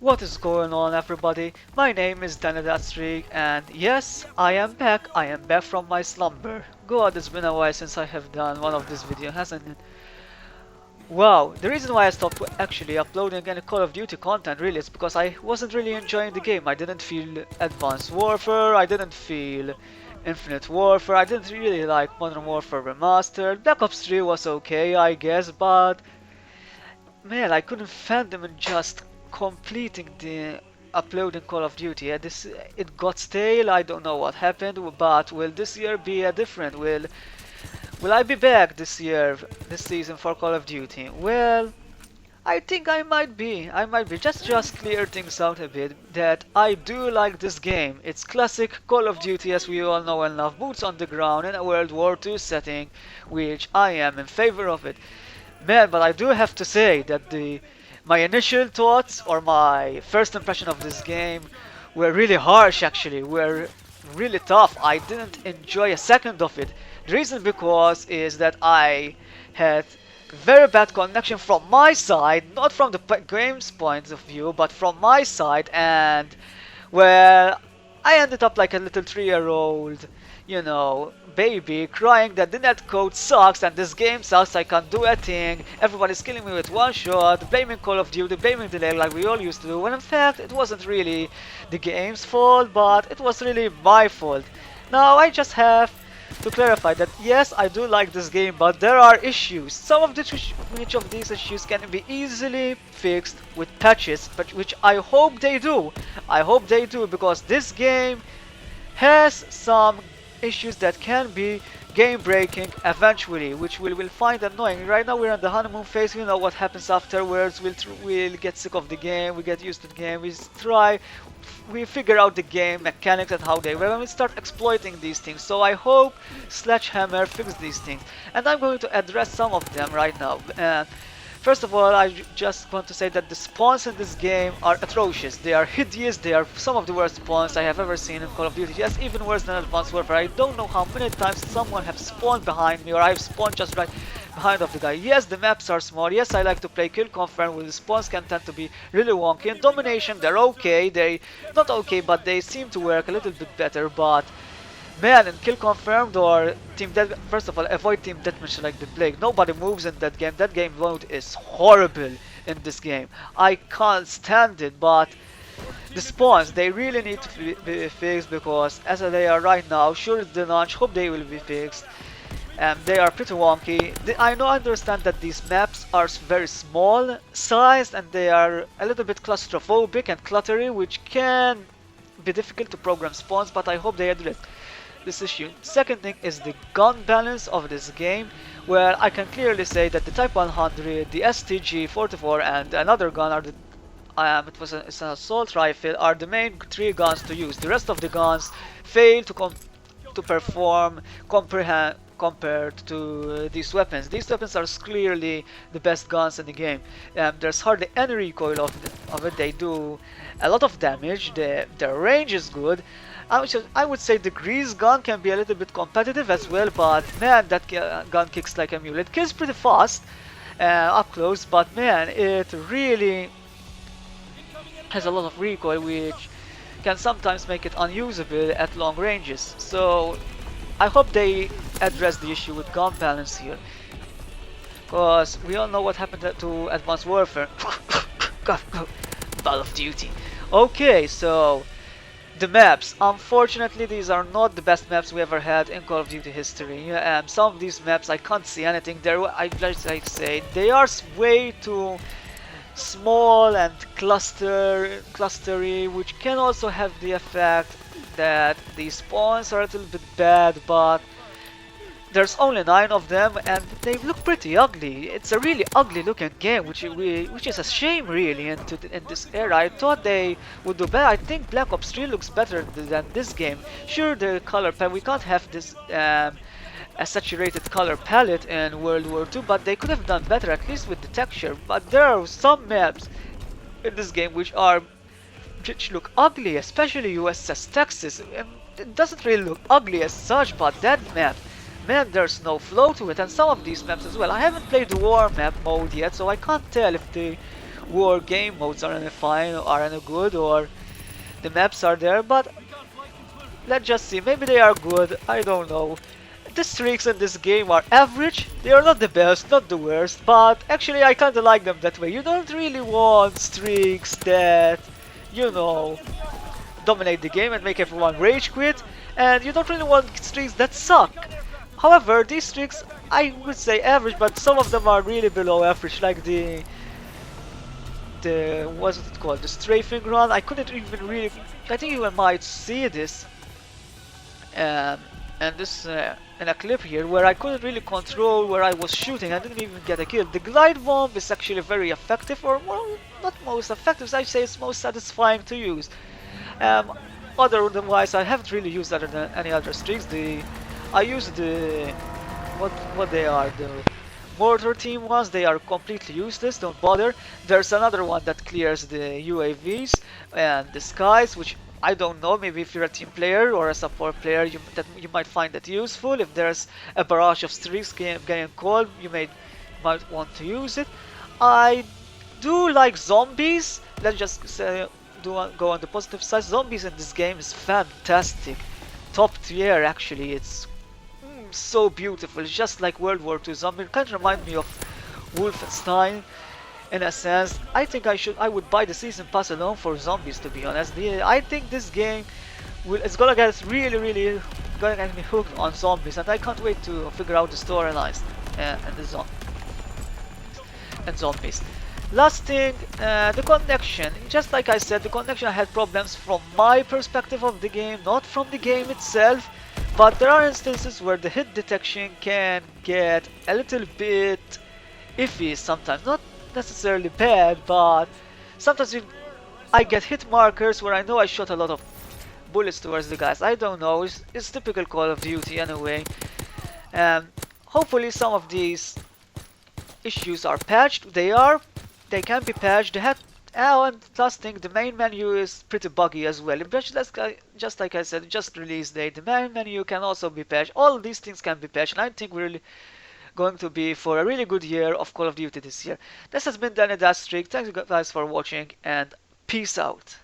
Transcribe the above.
What is going on, everybody? My name is Duty and yes, I am back. I am back from my slumber. God, it's been a while since I have done one of these videos, hasn't it? Wow, the reason why I stopped actually uploading any Call of Duty content really is because I wasn't really enjoying the game. I didn't feel Advanced Warfare, I didn't feel Infinite Warfare, I didn't really like Modern Warfare Remastered. Black Ops 3 was okay, I guess, but man, I couldn't fathom in just completing the uploading Call of Duty. Yeah, this it got stale. I don't know what happened, but will this year be a different? Will I be back this year, this season for Call of Duty? Well, I think I might be. I might be. Just clear things out a bit. That I do like this game. It's classic Call of Duty, as we all know and love. Boots on the ground in a World War II setting, which I am in favor of it. Man, but I do have to say that the my initial thoughts or my first impression of this game were really harsh actually, were really tough. I didn't enjoy a second of it. The reason because is that I had very bad connection from my side, not from the game's point of view, but from my side, and well, I ended up like a little 3-year-old, baby crying that the netcode sucks and this game sucks, I can't do a thing, everybody's killing me with one shot, blaming Call of Duty, blaming delay like we all used to do, when in fact it wasn't really the game's fault, but it was really my fault. Now I just have to clarify that yes, I do like this game, but there are issues. Some of which of these issues can be easily fixed with patches, but which I hope they do. I hope they do because this game has some issues that can be game breaking eventually, which we will find annoying. Right now we're in the honeymoon phase, we know what happens afterwards, we'll get sick of the game, we get used to the game, we figure out the game mechanics and how they work, and we start exploiting these things. So I hope Sledgehammer fix these things, and I'm going to address some of them right now. First of all, I just want to say that the spawns in this game are atrocious. They are hideous, they are some of the worst spawns I have ever seen in Call of Duty. Yes, even worse than Advanced Warfare. I don't know how many times someone have spawned behind me or I've spawned just right behind of the guy. Yes, the maps are small. Yes, I like to play kill confirm where the spawns can tend to be really wonky. In domination, they're okay. They not okay, but they seem to work a little bit better. But man, in kill confirmed or team death, first of all, avoid team deathmatch like the plague. Nobody moves in that game. That game mode is horrible in this game. I can't stand it, but the spawns, they really need to be fixed because as they are right now, sure the launch, hope they will be fixed. They are pretty wonky. I know, I understand that these maps are very small sized and they are a little bit claustrophobic and cluttery, which can be difficult to program spawns, but I hope they address this issue. Second thing is the gun balance of this game, where I can clearly say that the Type 100, the STG-44 and another gun are the it's an assault rifle are the main three guns to use. The rest of the guns fail to perform compared to these weapons. These weapons are clearly the best guns in the game. There's hardly any recoil of it. They do a lot of damage. Their range is good. I would say the grease gun can be a little bit competitive as well, but man, that gun kicks like a mule. It kills pretty fast up close, but man, it really has a lot of recoil, which can sometimes make it unusable at long ranges. So I hope they address the issue with gun balance here, because we all know what happened to Advanced Warfare. Call of Duty. Okay, so the maps. Unfortunately, these are not the best maps we ever had in Call of Duty history. Some of these maps I can't see anything. I say they are way too small and clustery, which can also have the effect that the spawns are a little bit bad, but there's only 9 of them and they look pretty ugly. It's a really ugly looking game, which is a shame really in this era. I thought they would do better. I think Black Ops 3 looks better than this game. Sure, the color palette, we can't have this a saturated color palette in World War II, but they could have done better, at least with the texture. But there are some maps in this game which look ugly, especially USS Texas. It doesn't really look ugly as such, but that map, man, there's no flow to it, and some of these maps as well. I haven't played the war map mode yet, so I can't tell if the war game modes are any fine or are any good or the maps are there, but let's just see. Maybe they are good. I don't know. The streaks in this game are average. They are not the best, not the worst, but actually I kinda like them that way. You don't really want streaks that, you know, dominate the game and make everyone rage quit, and you don't really want streaks that suck. However, these streaks, I would say average, but some of them are really below average, like the what's it called, the strafing run. I couldn't even really, I think you might see this, um, and this in a clip here where I couldn't really control where I was shooting. I didn't even get a kill. The glide bomb is actually very effective, or more, not most effective. I'd say it's most satisfying to use. Um, Otherwise, I haven't really used other than any other streaks. I use the what they are, the mortar team ones. They are completely useless. Don't bother. There's another one that clears the UAVs and the skies, which I don't know. Maybe if you're a team player or a support player, you might find that useful. If there's a barrage of streaks getting called, you might want to use it. I do like zombies. Let's just say, go on the positive side. Zombies in this game is fantastic, top tier actually. It's so beautiful. It's just like World War II zombie. It kind of remind me of Wolfenstein in a sense. I would buy the season pass alone for zombies, to be honest. I think this game it's gonna get really gonna get me hooked on zombies, and I can't wait to figure out the storylines and and zombies. Last thing, the connection. Just like I said, the connection had problems from my perspective of the game, not from the game itself. But there are instances where the hit detection can get a little bit iffy sometimes. Not necessarily bad, but sometimes I get hit markers where I know I shot a lot of bullets towards the guys. I don't know. It's typical Call of Duty anyway. Hopefully some of these issues are patched. They can be patched. Oh, and last thing, the main menu is pretty buggy as well. Just like I said, just release date. The main menu can also be patched. All these things can be patched, and I think we're really going to be for a really good year of Call of Duty this year. This has been Danny Streak. Thanks you guys for watching, and peace out.